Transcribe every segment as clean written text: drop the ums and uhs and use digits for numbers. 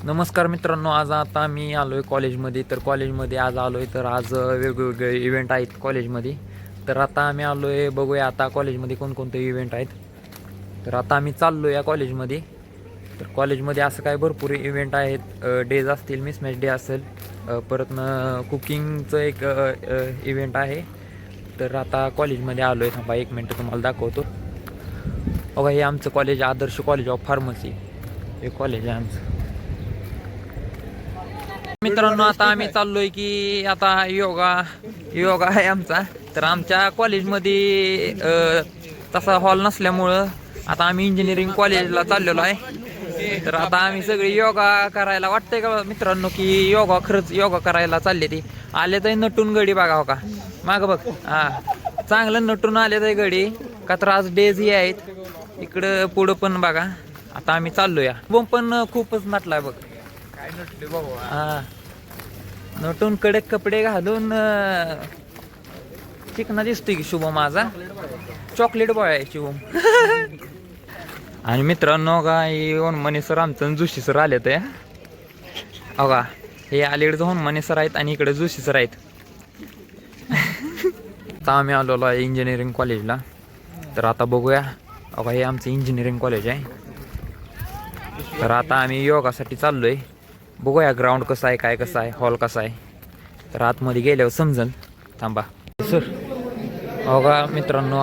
नमस्कार मित्रांनो, आज आता मी आलो आहे कॉलेजमध्ये. तर कॉलेजमध्ये आज आलो आहे, तर आज वेगवेगळे इव्हेंट आहेत कॉलेजमध्ये. तर आता आम्ही आलो आहे, बघूया आता कॉलेजमध्ये कोणकोणते इव्हेंट आहेत. तर आता आम्ही चाललो या कॉलेजमध्ये. तर कॉलेजमध्ये असं काय भरपूर इव्हेंट आहेत, डेज असतील, मिसमॅच डे असेल, परत कुकिंगचं एक इव्हेंट आहे. तर आता कॉलेजमध्ये आलो आहे, थांबा एक मिनटं तुम्हाला दाखवतो. बघा, हे आमचं college Adarsh college of pharmacy हे कॉलेज आहे आमचं. मित्रांनो, आता आम्ही चाललोय की आता योगा आहे आमचा. तर आमच्या कॉलेजमध्ये तसा हॉल नसल्यामुळं आता आम्ही इंजिनिअरिंग कॉलेजला चाललेलो आहे. तर आता आम्ही सगळे योगा करायला, वाटतंय का मित्रांनो की खरंच योगा करायला चालले. ते आले तर नटून गडी बघा, हो का मागं बघ. चांगलं नटून आले तर गडी का, तर आज डेज ही आहेत इकडं पुढं पण बघा. आता आम्ही चाललोया, पण खूपच नटलाय बघ. काय नटले बाबा, नटून कडक कपडे घालून चिकना दिसतोय की शुभम माझा. चॉकलेट बॉय आहे शुभम. आणि मित्रांनो का, मनी सर आमचं जोशी सर आले ते अगा. हे अलीकडे मनी सर आहेत आणि इकडे जोशी सर आहेत. आता आम्ही आलेलो आहे इंजिनिअरिंग कॉलेजला. तर आता बघूया, अगा हे आमचं इंजिनिअरिंग कॉलेज आहे. तर आता आम्ही योगासाठी चाललोय. बघूया ग्राउंड कसं आहे, काय कसं आहे, हॉल कसा आहे. तर आतमध्ये गेल्यावर समजल. थांबा सर. बघा मित्रांनो,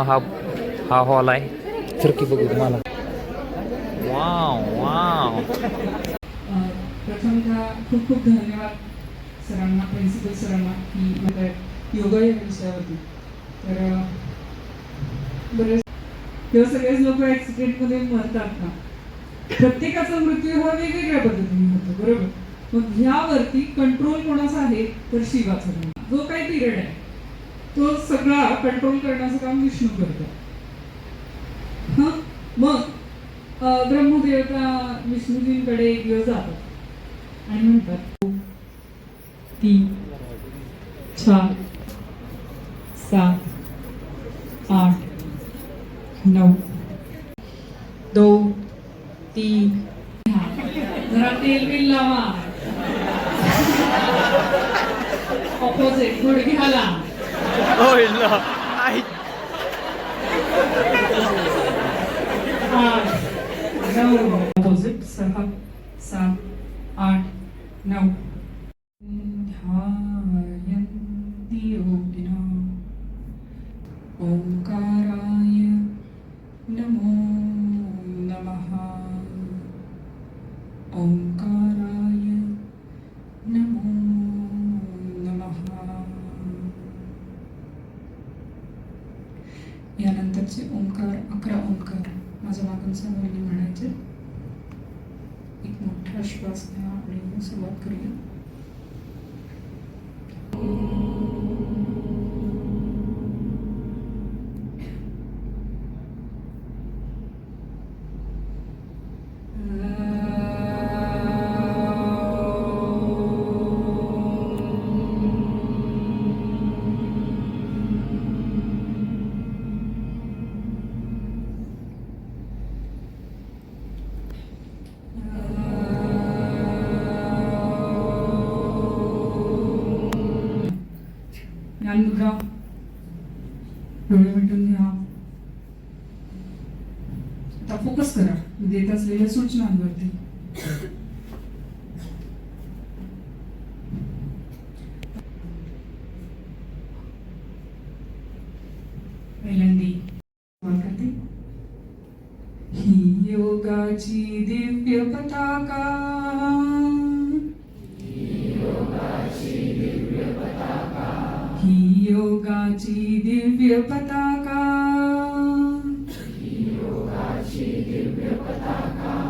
हा हॉल आहे. सर की बघू तुम्हाला. Wow wow. प्रथमतः खूप खूप धन्यवाद सरांना, प्रिन्सिपल सरांना की योगा या विषयावरती. तर बरेच तेव्हा सगळेच लोक ॲक्सिडेंटमध्ये मरतात ना. प्रत्येकाचा मृत्यू हा वेगवेगळ्या पद्धतीने होतो, बरोबर. मग ह्यावरती कंट्रोल कोणाचा आहे, तर शिवाचा. जो काही पिरियड आहे तो सगळा कंट्रोल करण्याचं काम विष्णू करतो. मग ब्रह्मदेवता विष्णूजींकडे एक दिवस जातात आणि म्हणतात 3 4 7 8 9 2 3. जरा तेल बिल लावा. ऑपोजिट गुडघ्याला. ऑपोजिट 6 7 8 9. ध्यायन्ति योगिनः ओंकाराय नमो नमः. ओंकाराय नमो नमः. यानंतरचे ओंकार 11 ओंकार माझ्या मागून सर्वांनी म्हणायचे. एक मोठा श्वास घ्या आणि सुरुवात करूया. मुद्रा डोळे मिटून घ्या. आता फोकस करा देत असलेल्या सूचनांवरती. पहिल्यांदी करते. ही योगाची दिव्य पताका, ही योगाची दिव्य पताका,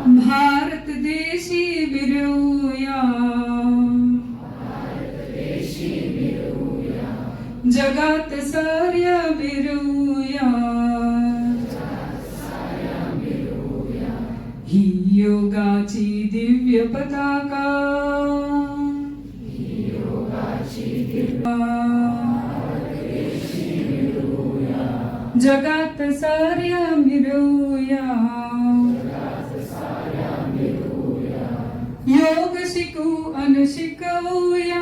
भारत देशी विरूया, जगात साऱ्या विरूया. ही योगाची दिव्य पताका, जगात साऱ्या मिळूया. योग शिकू अन शिकवूया,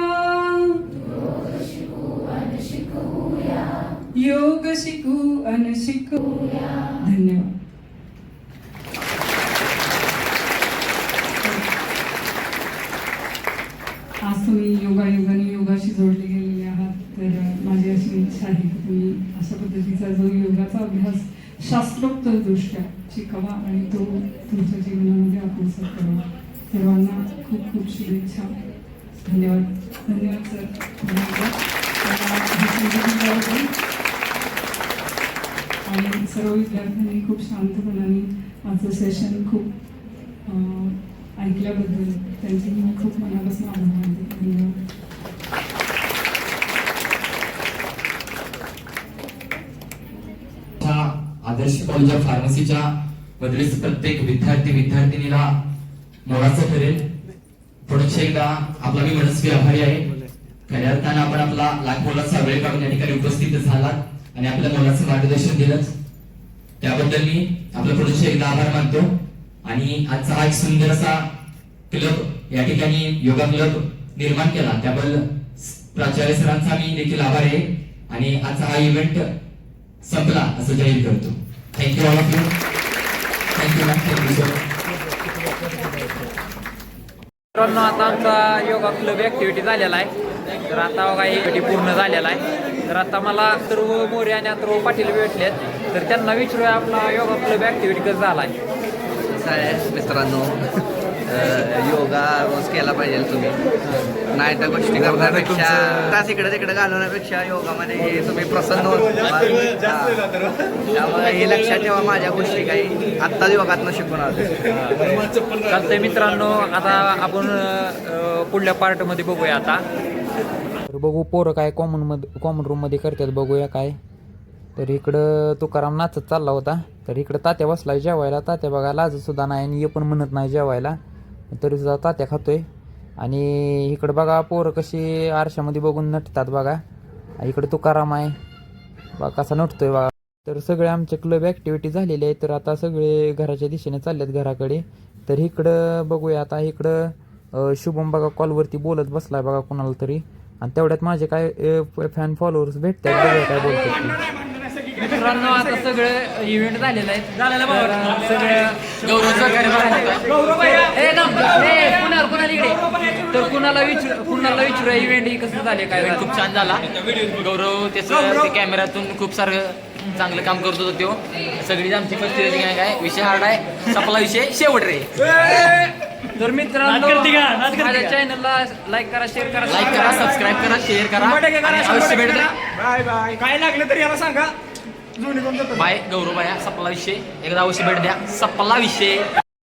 योग शिकू अन शिकवूया. धन्यवाद. आज तुम्ही योगायोगाने योगाशी जोडले गेलेले आहात, तर माझी अशी इच्छा आहे की तुम्ही अशा पद्धतीचा जो योगाचा अभ्यास शास्त्रोक्तदृष्ट्या शिकावा आणि तो तुमच्या जीवनामध्ये आत्मसात करावा. सर्वांना खूप खूप शुभेच्छा. धन्यवाद. धन्यवाद सर. धन्यवाद. आणि सर्व विद्यार्थ्यांनी खूप शांतपणाने माझं सेशन खूप ऐकल्याबद्दल त्यांचे मी खूप मनापासून आभार मानते. धन्यवाद. आदर्श कॉलेज ऑफ फार्मसीच्या मधील प्रत्येक विद्यार्थिनीला मोलाचं ठरेल. पुढच्या एकदा आपला मी मनस्वी आभारी आहे. खऱ्या अर्थानं आपण आपला लाख मोलाचा वेळ काढून या ठिकाणी उपस्थित झालात आणि आपल्या मोलाचं मार्गदर्शन दिलं, त्याबद्दल मी आपलं पुढच्या एकदा आभार मानतो. आणि आजचा हा एक सुंदर असा क्लब या ठिकाणी योगा क्लब निर्माण केला त्याबद्दल प्राचार्य सरांचा मी देखील आभार आहे. आणि आजचा हा इव्हेंट संपला असं जाहीर करतो. Thank you all of you. Thank you ma'am. Thank you sir. मित्रांनो, आता आमचा योगा क्लब ऍक्टिव्हिटी झालेला आहे. तर आता बघा ऍक्टिव्हिटी पूर्ण झालेला आहे. तर आता मला सर्व मोरे आणि अथर्व पाटील भेटलेत, तर त्यांना विचारूया आपला योगा क्लब ऍक्टिव्हिटी कसा झाला आहे. मित्रांनो, योगा रोज केला पाहिजे तुम्ही. नाही तर गोष्टी करण्यापेक्षा तास इकडे तिकडे घालवण्यापेक्षा योगामध्ये तुम्ही प्रसन्न होता. त्यामुळे हे लक्षात ठेवा, माझ्या गोष्टी काही आत्ताच योगातनं शिकून आलो. चालतंय मित्रांनो, आता आपण पुढल्या पार्टमध्ये बघूया. आता तर बघू पोरं काय कॉमन रूममध्ये करतात, बघूया काय. तर इकडं तुकाराम नाचत चालला होता, तर इकडं तात्या बसलाय जेवायला. तात्या बघा लाजत सुद्धा नाही आणि हे पण म्हणत नाही जेवायला, तरी सुद्धा तात्या खातोय. आणि इकडं बघा पोरं कशी आरशामध्ये बघून नटतात बघा. इकडं तुकाराम आहे बघा कसा नटतोय बघा. तर सगळे आमचे क्लब ॲक्टिव्हिटी झालेले आहे, तर आता सगळे घराच्या दिशेने चाललेत घराकडे. तर इकडं बघूया. आता इकडं शुभम बघा कॉलवरती बोलत बसलाय बघा कुणाला तरी, आणि तेवढ्यात माझे काय फॅन फॉलोअर्स भेटतात, बघूया काय बोलतात. मित्रांनो, आता सगळं इव्हेंट झालेलं आहे. तर कुणाला विचारूया इव्हेंट कसं झाले काय. खूप छान झाला. गौरव त्याचं कॅमेऱ्यातून खूप सारं चांगलं काम करत होता. तो सगळी आमची परिस्थिती काय विषय हार्ड आहे, सपला विषय शेवट रे. तर मित्रांनो, माझ्या चॅनलला लाईक करा, शेअर करा, सबस्क्राईब करा, शेअर करा. अवश्य भेट द्या. Bye bye. काय लागलं तरी याला सांगा. बाय गौरव बाया. सपला विषय एकदा अवश्य भेट द्या. सपला विषय.